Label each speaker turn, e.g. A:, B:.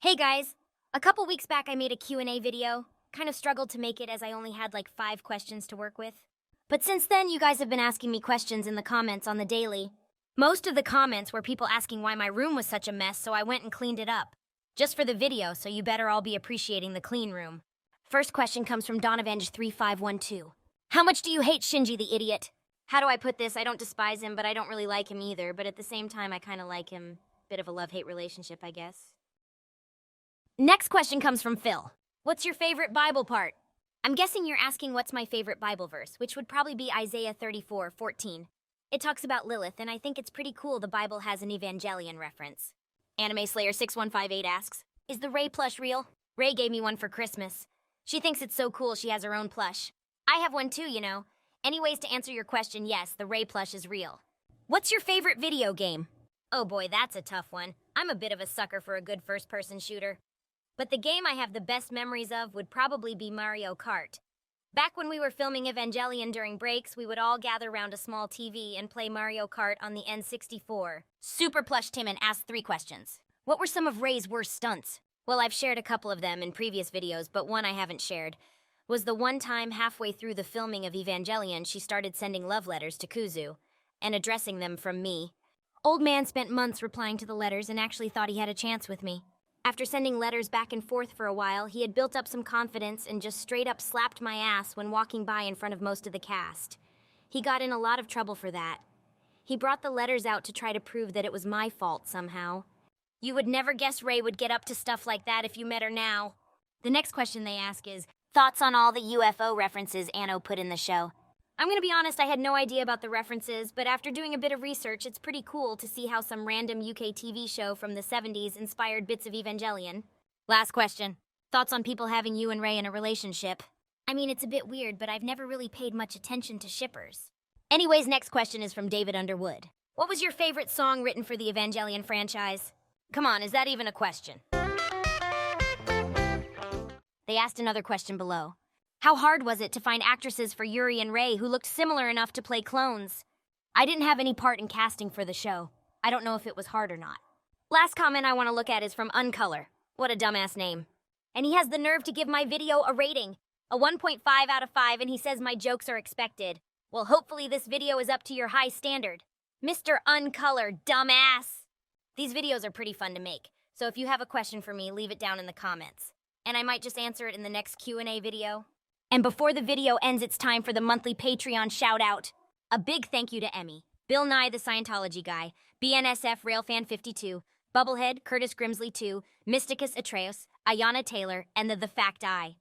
A: Hey guys! A couple weeks back I made a Q&A video. Kind of struggled to make it as I only had like 5 questions to work with. But since then, you guys have been asking me questions in the comments on the daily. Most of the comments were people asking why my room was such a mess, so I went and cleaned it up. Just for the video, so you better all be appreciating the clean room. First question comes from Donavenge3512. How much do you hate Shinji the idiot? How do I put this? I don't despise him, but I don't really like him either. But at the same time, I kind of like him. Bit of a love-hate relationship, I guess. Next question comes from Phil. What's your favorite Bible part? I'm guessing you're asking what's my favorite Bible verse, which would probably be Isaiah 34:14. It talks about Lilith, and I think it's pretty cool the Bible has an Evangelion reference. Anime Slayer 6158 asks, is the Ray plush real? Ray gave me one for Christmas. She thinks it's so cool she has her own plush. I have one too, you know. Anyways, to answer your question, yes, the Ray plush is real. What's your favorite video game? Oh boy, that's a tough one. I'm a bit of a sucker for a good first-person shooter. But the game I have the best memories of would probably be Mario Kart. Back when we were filming Evangelion during breaks, we would all gather around a small TV and play Mario Kart on the N64. Super Plush Timon asked 3 questions. What were some of Ray's worst stunts? Well, I've shared a couple of them in previous videos, but one I haven't shared was the one time halfway through the filming of Evangelion, she started sending love letters to Kuzu and addressing them from me. Old man spent months replying to the letters and actually thought he had a chance with me. After sending letters back and forth for a while, he had built up some confidence and just straight up slapped my ass when walking by in front of most of the cast. He got in a lot of trouble for that. He brought the letters out to try to prove that it was my fault somehow. You would never guess Ray would get up to stuff like that if you met her now. The next question they ask is, thoughts on all the UFO references Anno put in the show? I'm gonna be honest, I had no idea about the references, but after doing a bit of research, it's pretty cool to see how some random UK TV show from the 70s inspired bits of Evangelion. Last question. Thoughts on people having you and Ray in a relationship? I mean, it's a bit weird, but I've never really paid much attention to shippers. Anyways, next question is from David Underwood. What was your favorite song written for the Evangelion franchise? Come on, is that even a question? They asked another question below. How hard was it to find actresses for Yuri and Ray who looked similar enough to play clones? I didn't have any part in casting for the show. I don't know if it was hard or not. Last comment I want to look at is from Uncolor. What a dumbass name. And he has the nerve to give my video a rating. A 1.5 out of 5, and he says my jokes are expected. Well, hopefully this video is up to your high standard. Mr. Uncolor, dumbass! These videos are pretty fun to make, so if you have a question for me, leave it down in the comments. And I might just answer it in the next Q&A video. And before the video ends, it's time for the monthly Patreon shout-out. A big thank you to Emmy, Bill Nye the Scientology Guy, BNSF Railfan52, Bubblehead, Curtis Grimsley 2, Mysticus Atreus, Ayana Taylor, and the Fact Eye.